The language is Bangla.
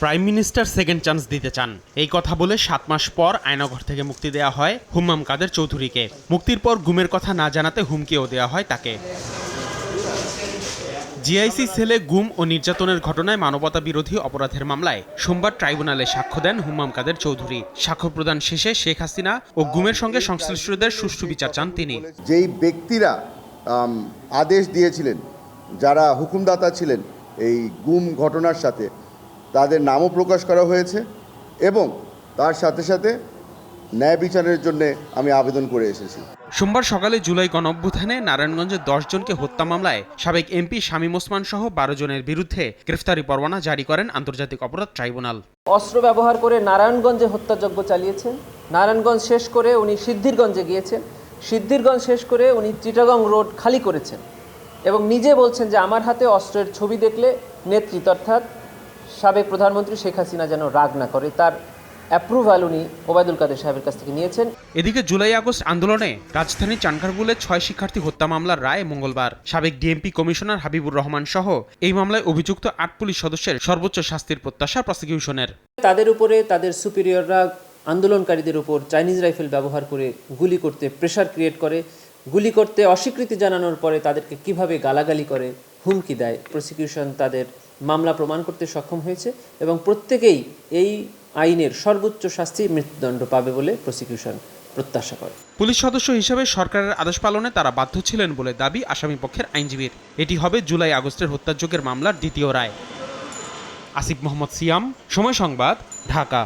প্রাইম মিনিস্টার সেকেন্ড চান্স দিতে চান, এই কথা বলে 7 মাস পর আয়নাঘর থেকে মুক্তি দেওয়া হয় হুম্মাম কাদের চৌধুরীকে। মুক্তির পর গুমের কথা না জানাতে হুমকিও দেওয়া হয় তাকে। জিআইসি সেলে গুম ও নির্যাতনের ঘটনায় মানবতা বিরোধী অপরাধের মামলায় সোমবার ট্রাইব্যুনালে সাক্ষ্য দেন হুম্মাম কাদের চৌধুরী। সাক্ষ্য প্রদান শেষে শেখ হাসিনা ও গুমের সঙ্গে সংশ্লিষ্টদের সুষ্ঠু বিচার চান তিনি। যেই ব্যক্তিরা আদেশ দিয়েছিলেন, যারা হুকুমদাতা ছিলেন এই গুম ঘটনার সাথে, তাদের নামও প্রকাশ করা হয়েছে এবং তার সাথে সাথে ন্যায় বিচারের জন্য আমি আবেদন করে এসেছি। সোমবার সকালে জুলাই গণঅভ্যুত্থানে নারায়ণগঞ্জে 10 জনকে হত্যা মামলায় সাবেক এমপি শামীম ওসমান সহ 12 জনের বিরুদ্ধে গ্রেফতারি পরোয়ানা জারি করেন আন্তর্জাতিক অপরাধ ট্রাইব্যুনাল। অস্ত্র ব্যবহার করে নারায়ণগঞ্জে হত্যাযজ্ঞ চালিয়েছেন। নারায়ণগঞ্জ শেষ করে উনি সিদ্ধিরগঞ্জে গিয়েছেন। সিদ্ধিরগঞ্জ শেষ করে উনি চিটাগং রোড খালি করেছেন এবং নিজে বলছেন যে আমার হাতে অস্ত্রের ছবি দেখলে নেতৃত্ব অর্থাৎ সাবেক প্রধানমন্ত্রী শেখ হাসিনা যেন রাগ না করে, তার অ্যাপ্রুভাল উনি ওবায়দুল কাদের সাহেবের কাছ থেকে নিয়েছেন। এদিকে জুলাই আগস্ট আন্দোলনে রাজধানীর চানখারপুলে 6 শিক্ষার্থী হত্যা মামলার রায় মঙ্গলবার। সাবেক ডিএমপি কমিশনার হাবিবুর রহমান সহ এই মামলায় অভিযুক্ত 8 পুলিশ সদস্যের সর্বোচ্চ শাস্তির প্রত্যাশা প্রসিকিউশনের। তাদের উপরে তাদের সুপিরিয়ররা আন্দোলনকারীদের উপর চাইনিজ রাইফেল ব্যবহার করে গুলি করতে প্রেশার ক্রিয়েট করে, গুলি করতে অস্বীকৃতি জানানোর পরে তাদেরকে কিভাবে গালাগালি করে, হুমকি দেয়। প্রসিকিউশন তাদের মামলা প্রমাণ করতে সক্ষম হয়েছে এবং প্রত্যেকেই এই আইনের সর্বোচ্চ শাস্তি মৃত্যুদণ্ড পাবে বলে প্রসিকিউশন প্রত্যাশা করে। পুলিশ সদস্য হিসেবে সরকারের আদেশ পালনে তারা বাধ্য ছিলেন বলে দাবি আসামি পক্ষের আইনজীবীর। এটি হবে জুলাই আগস্টের হত্যাযজ্ঞের মামলার দ্বিতীয় রায়। আসিফ মোহাম্মদ সিয়াম, সময় সংবাদ, ঢাকা।